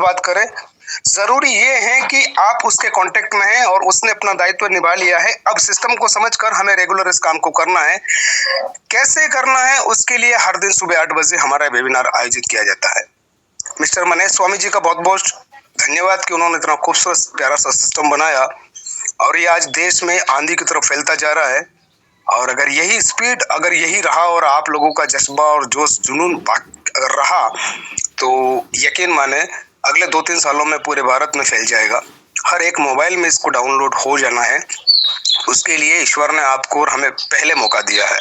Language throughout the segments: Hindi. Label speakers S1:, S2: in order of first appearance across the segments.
S1: बात करें, जरूरी ये है कि आप उसके कांटेक्ट में हैं और उसने अपना दायित्व निभा लिया है। अब सिस्टम को समझकर हमें रेगुलर इस काम को करना है। कैसे करना है, उसके लिए हर दिन सुबह 8 बजे हमारा वेबिनार आयोजित किया जाता है। मिस्टर मनीष स्वामी जी का बहुत बहुत धन्यवाद कि उन्होंने इतना खूबसूरत प्यारा सा सिस्टम बनाया और ये आज देश में आंधी की तरफ फैलता जा रहा है। और अगर यही स्पीड, अगर यही रहा और आप लोगों का जज्बा और जोश जुनून अगर रहा तो यकीन माने अगले 2-3 सालों में पूरे भारत में फैल जाएगा। हर एक मोबाइल में इसको डाउनलोड हो जाना है। उसके लिए ईश्वर ने आपको और हमें पहले मौका दिया है।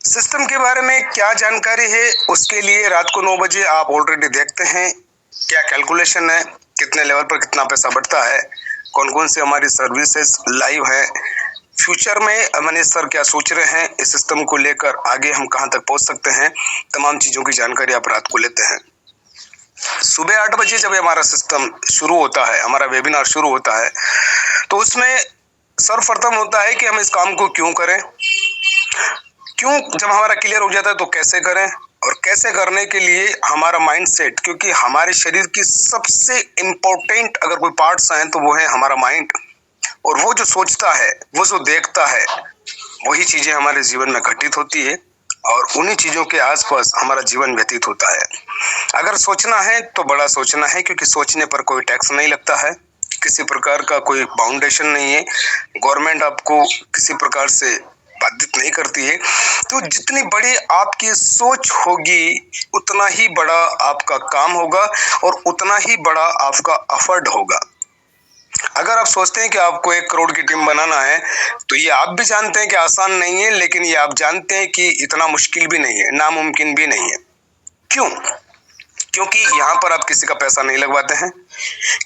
S1: सिस्टम के बारे में क्या जानकारी है, उसके लिए रात को 9 बजे आप ऑलरेडी देखते हैं क्या कैलकुलेशन है, कितने लेवल पर कितना पैसा बढ़ता है, कौन कौन सी हमारी सर्विसेज लाइव है, फ्यूचर में मनीष सर क्या सोच रहे हैं इस सिस्टम को लेकर, आगे हम कहां तक पहुंच सकते हैं, तमाम चीजों की जानकारी आप रात को लेते हैं। सुबह 8 बजे जब हमारा सिस्टम शुरू होता है, हमारा वेबिनार शुरू होता है, तो उसमें सर्वप्रथम होता है कि हम इस काम को क्यों करें, क्यों जब हमारा क्लियर हो जाता है तो कैसे करें, और कैसे करने के लिए हमारा माइंडसेट, क्योंकि हमारे शरीर की सबसे इम्पोर्टेंट अगर कोई पार्ट्स हैं तो वो है हमारा माइंड। और वो जो सोचता है, वो जो देखता है, वही चीजें हमारे जीवन में घटित होती है और उन्हीं चीजों के आसपास हमारा जीवन व्यतीत होता है। अगर सोचना है तो बड़ा सोचना है, क्योंकि सोचने पर कोई टैक्स नहीं लगता है, किसी प्रकार का कोई बाउंडेशन नहीं है, गवर्नमेंट आपको किसी प्रकार से बाधित नहीं करती है। तो जितनी बड़ी आपकी सोच होगी उतना ही बड़ा आपका काम होगा और उतना ही बड़ा आपका एफर्ट होगा। अगर आप सोचते हैं कि आपको 1 करोड़ की टीम बनाना है तो ये आप भी जानते हैं कि आसान नहीं है, लेकिन ये आप जानते हैं कि इतना मुश्किल भी नहीं है, नामुमकिन भी नहीं है। क्यों? क्योंकि यहाँ पर आप किसी का पैसा नहीं लगवाते हैं।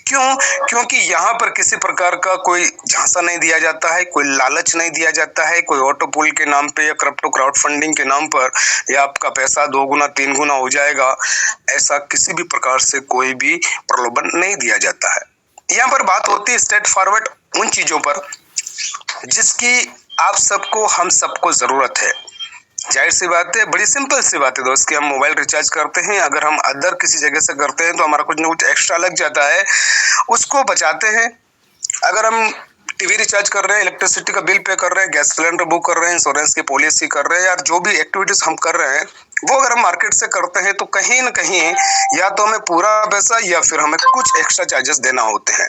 S1: क्यों? क्योंकि यहाँ पर किसी प्रकार का कोई झांसा नहीं दिया जाता है, कोई लालच नहीं दिया जाता है, कोई ऑटो पुल के नाम पे या क्रिप्टो क्राउड फंडिंग के नाम पर या आपका पैसा 2 गुना 3 गुना हो जाएगा, ऐसा किसी भी प्रकार से कोई भी प्रलोभन नहीं दिया जाता है। यहाँ पर बात होती है स्ट्रेट फॉरवर्ड उन चीजों पर जिसकी आप सबको, हम सबको जरूरत है। जाहिर सी बात है, बड़ी सिंपल सी बात है दोस्त कि हम मोबाइल रिचार्ज करते हैं, अगर हम अदर किसी जगह से करते हैं तो हमारा कुछ ना कुछ एक्स्ट्रा लग जाता है, उसको बचाते हैं। अगर हम टीवी रिचार्ज कर रहे हैं, इलेक्ट्रिसिटी का बिल पे कर रहे हैं, गैस सिलेंडर बुक कर रहे हैं, इंश्योरेंस की पॉलिसी कर रहे हैं, यार जो भी एक्टिविटीज हम कर रहे हैं वो अगर हम मार्केट से करते हैं तो कहीं ना कहीं या तो हमें पूरा पैसा या फिर हमें कुछ एक्स्ट्रा चार्जेस देना होते हैं।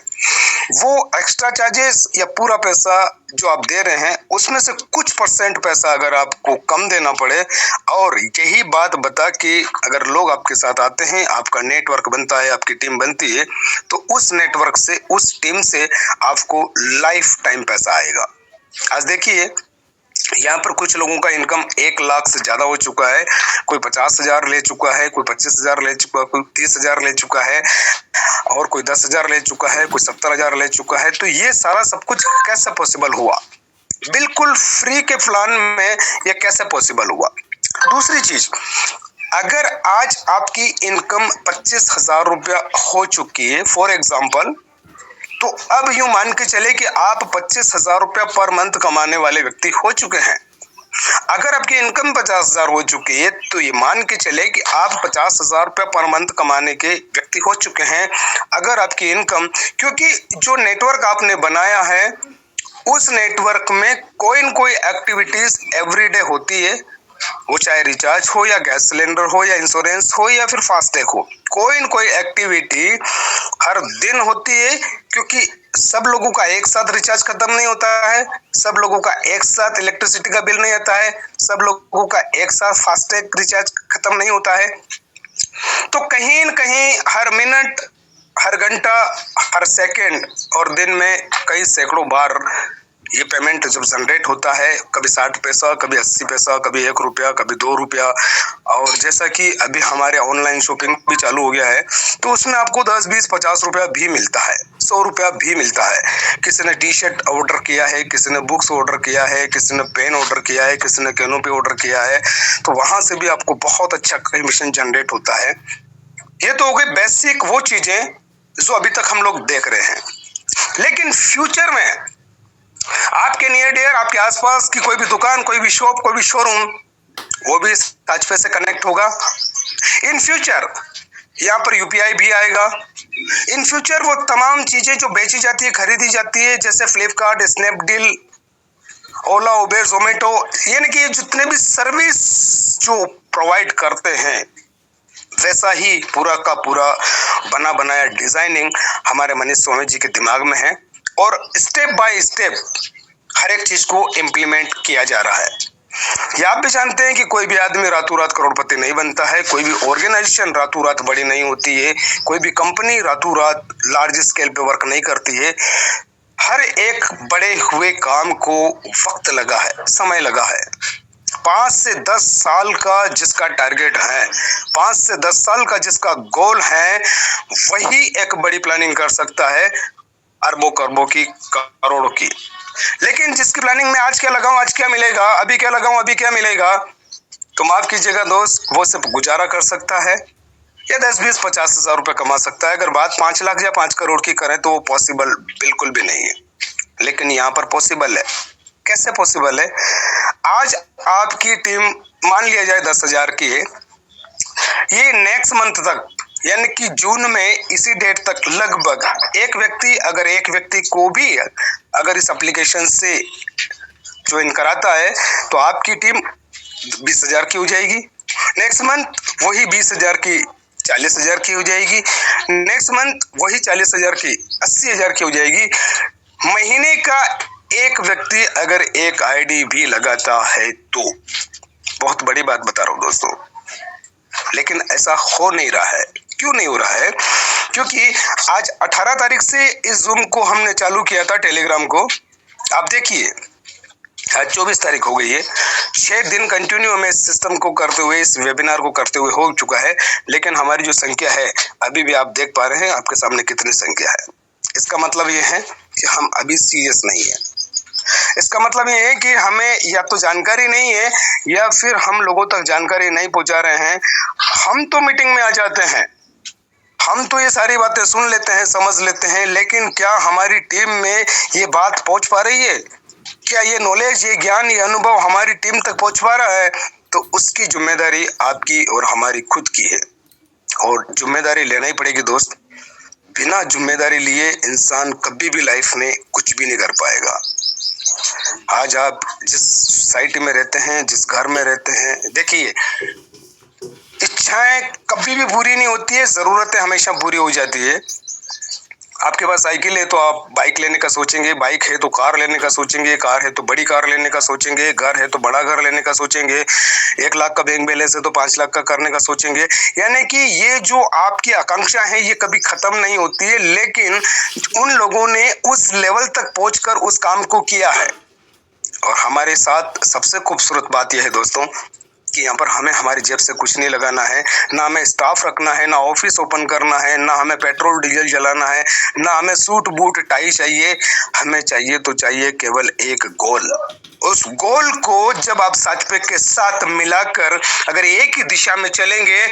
S1: वो एक्स्ट्रा चार्जेस या पूरा पैसा जो आप दे रहे हैं उसमें से कुछ परसेंट पैसा अगर आपको कम देना पड़े, और यही बात बता कि अगर लोग आपके साथ आते हैं, आपका नेटवर्क बनता है, आपकी टीम बनती है, तो उस नेटवर्क से, उस टीम से आपको लाइफ टाइम पैसा आएगा। आज देखिए यहाँ पर कुछ लोगों का इनकम 1 लाख से ज्यादा हो चुका है, कोई 50,000 ले चुका है, कोई 25,000 ले चुका है, कोई 30,000 ले चुका है और कोई 10,000 ले चुका है, कोई 70,000 ले चुका है। तो ये सारा सब कुछ कैसे पॉसिबल हुआ? बिल्कुल फ्री के प्लान में ये कैसे पॉसिबल हुआ? दूसरी चीज, अगर आज आपकी इनकम 25,000 रुपया हो चुकी है फॉर एग्जाम्पल, तो अब यूं मान के चले कि आप 25,000 रुपया पर मंथ कमाने वाले व्यक्ति हो चुके हैं। अगर आपकी इनकम 50,000 हो चुकी है तो ये मान के चले कि आप 50,000 रुपया पर मंथ कमाने के व्यक्ति हो चुके हैं। अगर आपकी इनकम, क्योंकि जो नेटवर्क आपने बनाया है उस नेटवर्क में कोई न कोई एक्टिविटीज एवरीडे होती है, वो चाहे रिचार्ज हो या गैस सिलेंडर हो या इंश्योरेंस हो या फिर फास्टैग हो, कोई न कोई एक्टिविटी हर दिन होती है। क्योंकि सब लोगों का एक साथ रिचार्ज खत्म नहीं होता है, सब लोगों का एक साथ इलेक्ट्रिसिटी का बिल नहीं आता है, सब लोगों का एक साथ फास्टैग रिचार्ज खत्म नहीं होता है। तो कहीं न कहीं हर मिनट, हर घंटा, हर सेकंड और दिन में कई सैकड़ों बार ये पेमेंट जब जनरेट होता है, कभी 60 पैसा, कभी 80 पैसा, कभी 1 रुपया, कभी 2 रुपया, और जैसा कि अभी हमारे ऑनलाइन शॉपिंग भी चालू हो गया है तो उसमें आपको 10, 20, 50 रुपया भी मिलता है, 100 रुपया भी मिलता है। किसी ने टी शर्ट ऑर्डर किया है, किसी ने बुक्स ऑर्डर किया है, किसी ने पेन ऑर्डर किया है, किसी ने कैनोपी ऑर्डर किया है, तो वहां से भी आपको बहुत अच्छा कमीशन जनरेट होता है। ये तो हो गई बेसिक वो चीजें जो अभी तक हम लोग देख रहे हैं। लेकिन फ्यूचर में आपके नियर डियर, आपके आसपास की कोई भी दुकान, कोई भी शॉप, कोई भी शोरूम, वो भी इस टच पे से कनेक्ट होगा। इन फ्यूचर यहाँ पर यूपीआई भी आएगा। इन फ्यूचर वो तमाम चीजें जो बेची जाती है, खरीदी जाती है, जैसे फ्लिपकार्ट, स्नैपडील, ओला, उबेर, जोमेटो, यानी कि जितने भी सर्विस जो प्रोवाइड करते हैं, वैसा ही पूरा का पूरा बना बनाया डिजाइनिंग हमारे मनीष स्वामी जी के दिमाग में है और स्टेप बाय स्टेप हर एक चीज को इम्प्लीमेंट किया जा रहा है। ये आप भी जानते हैं कि कोई भी आदमी रातों रात करोड़पति नहीं बनता है, कोई भी ऑर्गेनाइजेशन रातों रात बड़ी नहीं होती है, कोई भी कंपनी रातों रात लार्ज स्केल पे वर्क नहीं करती है। हर एक बड़े हुए काम को वक्त लगा है, समय लगा है। 5 से 10 साल का जिसका टारगेट है, 5 से 10 साल का जिसका गोल है, वही एक बड़ी प्लानिंग कर सकता है, अरबों करोड़ों की, करोड़ों की। लेकिन जिसकी प्लानिंग में आज क्या लगाऊं, आज क्या मिलेगा, अभी क्या लगाऊं, अभी क्या मिलेगा, तो माफ कीजिएगा दोस्त, वो सिर्फ गुजारा कर सकता है या 10-20-50 हजार रुपए कमा सकता है। अगर बात 5 लाख या 5 करोड़ की करें तो वो पॉसिबल बिल्कुल भी नहीं है। लेकिन यहाँ पर पॉसिबल है। कैसे पॉसिबल है? आज आपकी टीम मान लिया जाए 10,000 की है, ये नेक्स्ट मंथ तक यानी कि जून में इसी डेट तक लगभग एक व्यक्ति को भी अगर इस एप्लीकेशन से ज्वाइन कराता है तो आपकी टीम 20,000 की हो जाएगी। नेक्स्ट मंथ वही 20,000 की 40,000 की हो जाएगी। नेक्स्ट मंथ वही 40,000 की 80,000 की हो जाएगी। महीने का एक व्यक्ति अगर एक आईडी भी लगाता है तो, बहुत बड़ी बात बता रहा हूं दोस्तों, लेकिन ऐसा हो नहीं रहा है। क्यों नहीं हो रहा है? क्योंकि आज 18 तारीख से इस जूम को हमने चालू किया था, टेलीग्राम को। आप देखिए आज 24 तारीख हो गई है। 6 दिन कंटिन्यू हमें इस सिस्टम को करते हुए, इस वेबिनार को करते हुए हो चुका है, लेकिन हमारी जो संख्या है अभी भी आप देख पा रहे हैं आपके सामने कितनी संख्या है। इसका मतलब ये है कि हम अभी सीरियस नहीं है। इसका मतलब ये है कि हमें या तो जानकारी नहीं है या फिर हम लोगों तक जानकारी नहीं पहुंचा रहे हैं। हम तो मीटिंग में आ जाते हैं, हम तो ये सारी बातें सुन लेते हैं, समझ लेते हैं, लेकिन क्या हमारी टीम में ये बात पहुंच पा रही है? क्या ये नॉलेज, ये ज्ञान, ये अनुभव हमारी टीम तक पहुंच पा रहा है? तो उसकी जिम्मेदारी आपकी और हमारी खुद की है और जिम्मेदारी लेना ही पड़ेगी दोस्त। बिना जिम्मेदारी लिए इंसान कभी भी लाइफ में कुछ भी नहीं कर पाएगा। आज आप जिस सोसाइटी में रहते हैं, जिस घर में रहते हैं, देखिए इच्छाएं कभी भी पूरी नहीं होती है, जरूरतें हमेशा पूरी हो जाती है। आपके पास साइकिल है तो आप बाइक लेने का सोचेंगे, बाइक है तो कार लेने का सोचेंगे, कार है तो बड़ी कार लेने का सोचेंगे, घर है तो बड़ा घर लेने का सोचेंगे, 1 लाख का बैंक बैलेंस है तो 5 लाख का करने का सोचेंगे। यानी कि ये जो आपकी आकांक्षा है ये कभी खत्म नहीं होती है, लेकिन उन लोगों ने उस लेवल तक पहुंचकर उस काम को किया है। और हमारे साथ सबसे खूबसूरत बात यह है दोस्तों कि यहाँ पर हमें हमारी जेब से कुछ नहीं लगाना है, ना हमें स्टाफ रखना है, ना ऑफिस ओपन करना है, ना हमें पेट्रोल डीजल जलाना है, ना हमें सूट बूट टाई चाहिए। हमें चाहिए तो चाहिए केवल एक गोल। उस गोल को जब आप साथ पे के साथ मिलाकर अगर एक ही दिशा में चलेंगे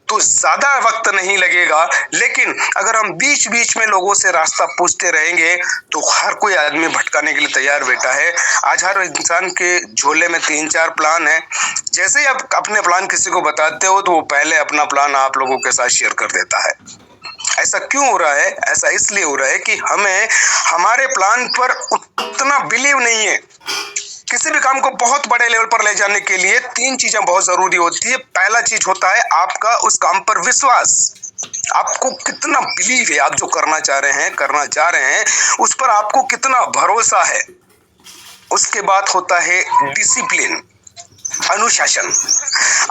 S1: तो ज्यादा वक्त नहीं लगेगा, लेकिन अगर हम बीच बीच में लोगों से रास्ता पूछते रहेंगे तो हर कोई आदमी भटकाने के लिए तैयार बैठा है। आज हर इंसान के झोले में 3-4 प्लान है। जैसे ही आप अपने प्लान किसी को बताते हो तो वो पहले अपना प्लान आप लोगों के साथ शेयर कर देता है। ऐसा क्यों हो रहा है? ऐसा इसलिए हो रहा है कि हमें हमारे प्लान पर उतना बिलीव नहीं है। किसी भी काम को बहुत बड़े लेवल पर ले जाने के लिए 3 चीजें बहुत जरूरी होती है। पहला चीज होता है आपका उस काम पर विश्वास। आपको कितना बिलीव है, आप जो करना चाह रहे हैं, करना चाह रहे हैं, उस पर आपको कितना भरोसा है। उसके बाद होता है डिसिप्लिन, अनुशासन।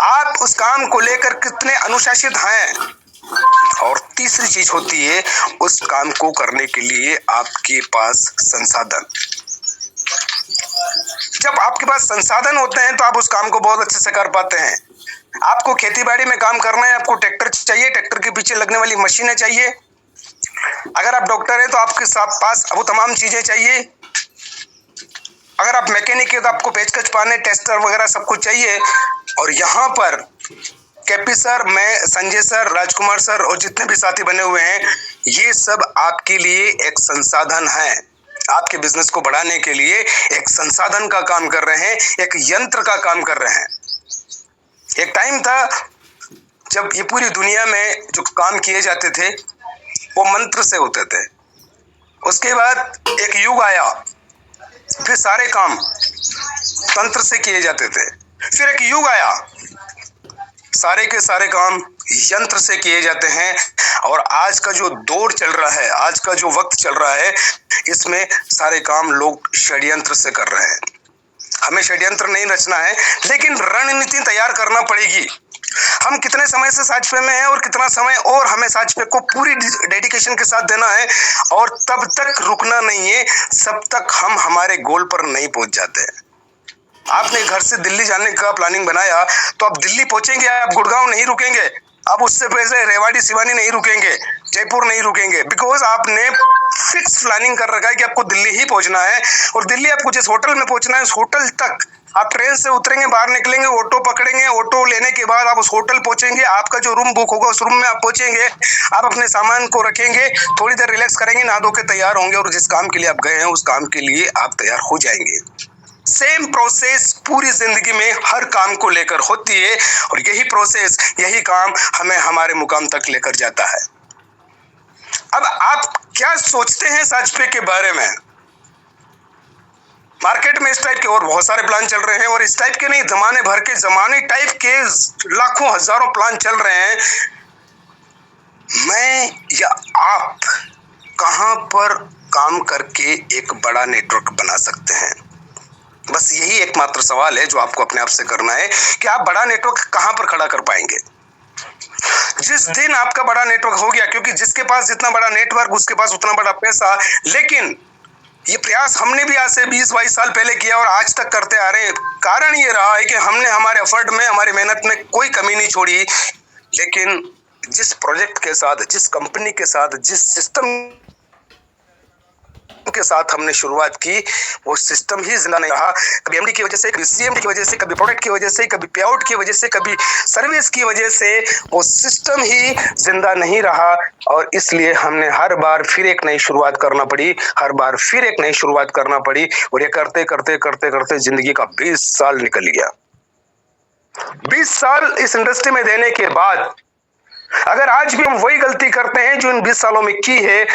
S1: आप उस काम को लेकर कितने अनुशासित हैं। और तीसरी चीज होती है उस काम को करने के लिए आपके पास संसाधन। जब आपके पास संसाधन होते हैं तो आप उस काम को बहुत अच्छे से कर पाते हैं। आपको खेतीबाड़ी में काम करना है, आपको ट्रैक्टर चाहिए, ट्रैक्टर के पीछे लगने वाली मशीनें चाहिए। अगर आप डॉक्टर हैं तो आपके पास वो तमाम चीजें चाहिए। अगर आप मैकेनिक है तो आपको पेचकश पाने, टेस्टर वगैरह सब कुछ चाहिए। और यहाँ पर केपी सर, मैं, संजय सर, राजकुमार सर और जितने भी साथी बने हुए हैं, ये सब आपके लिए एक संसाधन है। आपके बिजनेस को बढ़ाने के लिए एक संसाधन का काम कर रहे हैं, एक यंत्र का काम कर रहे हैं। एक टाइम था जब ये पूरी दुनिया में जो काम किए जाते थे वो मंत्र से होते थे। उसके बाद एक युग आया, फिर सारे काम तंत्र से किए जाते थे। फिर एक युग आया, सारे के सारे काम यंत्र से किए जाते हैं। और आज का जो दौर चल रहा है, आज का जो वक्त चल रहा है, इसमें सारे काम लोग षड्यंत्र से कर रहे हैं। हमें षड्यंत्र नहीं रचना है, लेकिन रणनीति तैयार करना पड़ेगी। हम कितने समय से साजपे में हैं और कितना समय और हमें साजपे को पूरी डेडिकेशन के साथ देना है, और तब तक रुकना नहीं है जब तक हम हमारे गोल पर नहीं पहुंच जाते। आपने घर से दिल्ली जाने का प्लानिंग बनाया तो आप दिल्ली पहुंचेंगे, आप गुड़गांव नहीं रुकेंगे, आप उससे पहले रेवाड़ी सिवानी नहीं रुकेंगे, जयपुर नहीं रुकेंगे, बिकॉज आपने फिक्स प्लानिंग कर रखा है कि आपको दिल्ली ही पहुंचना है। और दिल्ली आपको जिस होटल में पहुंचना है उस होटल तक आप ट्रेन से उतरेंगे, बाहर निकलेंगे, ऑटो पकड़ेंगे, ऑटो लेने के बाद आप उस होटल पहुंचेंगे, आपका जो रूम बुक होगा उस रूम में आप पहुंचेंगे, आप अपने सामान को रखेंगे, थोड़ी देर रिलैक्स करेंगे, नहा धो के तैयार होंगे और जिस काम के लिए आप गए हैं उस काम के लिए आप तैयार हो जाएंगे। सेम प्रोसेस पूरी जिंदगी में हर काम को लेकर होती है, और यही प्रोसेस, यही काम हमें हमारे मुकाम तक लेकर जाता है। अब आप क्या सोचते हैं साजपे के बारे में? मार्केट में इस टाइप के और बहुत सारे प्लान चल रहे हैं, और इस टाइप के नहीं, जमाने भर के जमाने टाइप के लाखों हजारों प्लान चल रहे हैं। मैं या आप कहां पर काम करके एक बड़ा नेटवर्क बना सकते हैं? बस यही एकमात्र सवाल है जो आपको अपने आप से करना है कि आप बड़ा नेटवर्क कहां पर खड़ा कर पाएंगे। जिस दिन आपका बड़ा नेटवर्क हो गया, क्योंकि जिसके पास जितना बड़ा नेटवर्क उसके पास उतना बड़ा पैसा, लेकिन ये प्रयास हमने भी आज से 20-22 साल पहले किया और आज तक करते आ रहे हैं। कारण ये रहा है कि हमने हमारे एफर्ट में, हमारी मेहनत में कोई कमी नहीं छोड़ी, लेकिन जिस प्रोजेक्ट के साथ, जिस कंपनी के साथ, जिस सिस्टम के साथ हमने शुरुआत की, वो सिस्टम ही जिंदा नहीं रहा। कभी एमडी की वजह से, कभी सीएमडी की वजह से, कभी प्रोडक्ट की वजह से, कभी पे आउट की वजह से, कभी सर्विस की वजह से वो सिस्टम ही जिंदा नहीं रहा। और इसलिए हमने हर बार फिर एक नई शुरुआत करना पड़ी, हर बार फिर एक नई शुरुआत करना पड़ी, और ये करते करते करते करते जिंदगी का 20 साल निकल गया। 20 साल इस इंडस्ट्री में देने के बाद अगर आज भी हम वही गलती करते हैं जो इन 20 सालों में की है,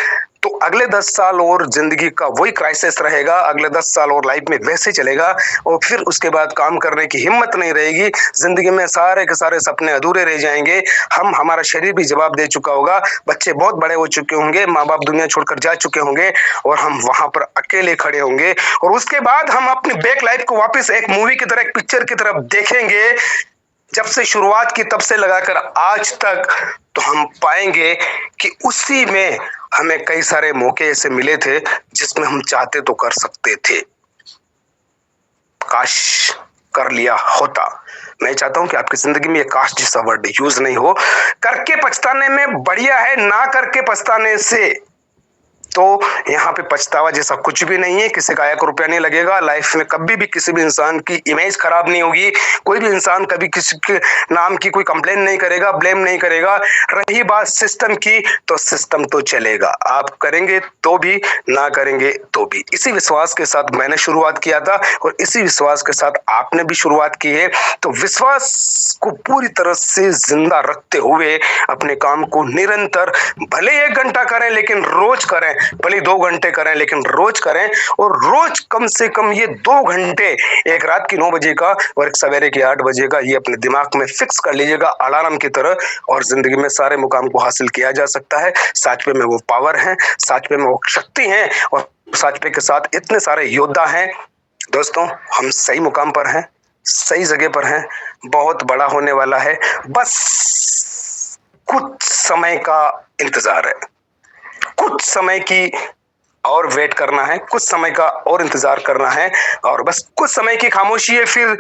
S1: तो अगले 10 साल और जिंदगी का वही क्राइसिस रहेगा, अगले 10 साल और लाइफ में वैसे चलेगा, और फिर उसके बाद काम करने की हिम्मत नहीं रहेगी। जिंदगी में सारे के सारे सपने अधूरे रह जाएंगे। हमारा शरीर भी जवाब दे चुका होगा, बच्चे बहुत बड़े हो चुके होंगे, माँ बाप दुनिया छोड़कर जा चुके होंगे, और हम वहां पर अकेले खड़े होंगे। और उसके बाद हम अपनी बैक लाइफ को वापस एक मूवी की तरह, एक पिक्चर की तरफ देखेंगे, जब से शुरुआत की तब से लगाकर आज तक, तो हम पाएंगे कि उसी में हमें कई सारे मौके ऐसे मिले थे जिसमें हम चाहते तो कर सकते थे, काश कर लिया होता। मैं चाहता हूं कि आपकी जिंदगी में ये काश जैसा वर्ड यूज नहीं हो। करके पछताने में बढ़िया है ना करके पछताने से। तो यहाँ पे पछतावा जैसा कुछ भी नहीं है, किसी का 1 रुपया नहीं लगेगा। लाइफ में कभी भी किसी भी इंसान की इमेज खराब नहीं होगी, कोई भी इंसान कभी किसी के नाम की कोई कंप्लेन नहीं करेगा, ब्लेम नहीं करेगा। रही बात सिस्टम की, तो सिस्टम तो चलेगा, आप करेंगे तो भी, ना करेंगे तो भी। इसी विश्वास के साथ मैंने शुरुआत किया था और इसी विश्वास के साथ आपने भी शुरुआत की है। तो विश्वास को पूरी तरह से जिंदा रखते हुए अपने काम को निरंतर, भले 1 घंटा करें लेकिन रोज करें, भले 2 घंटे करें लेकिन रोज करें, और रोज कम से कम ये 2 घंटे, एक रात की 9 बजे का और एक सवेरे की 8 बजे का, ये अपने दिमाग में फिक्स कर लीजिएगा अलार्म की तरह। और जिंदगी में सारे मुकाम को हासिल किया जा सकता है। साजपे में वो पावर है, साजपे में वो शक्ति है, और साजपे के साथ इतने सारे योद्धा हैं। दोस्तों, हम सही मुकाम पर हैं, सही जगह पर हैं, बहुत बड़ा होने वाला है, बस कुछ समय का इंतजार है, कुछ समय की और वेट करना है, कुछ समय का और इंतजार करना है, और बस कुछ समय की खामोशी है, फिर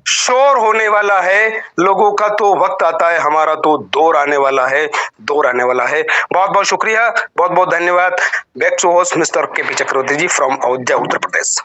S1: शोर होने वाला है। लोगों का तो वक्त आता है, हमारा तो दौर आने वाला है, दौर आने वाला है। बहुत बहुत शुक्रिया, बहुत बहुत धन्यवाद। Back to host mister K P Chakravarti ji from Ayodhya, Uttar Pradesh.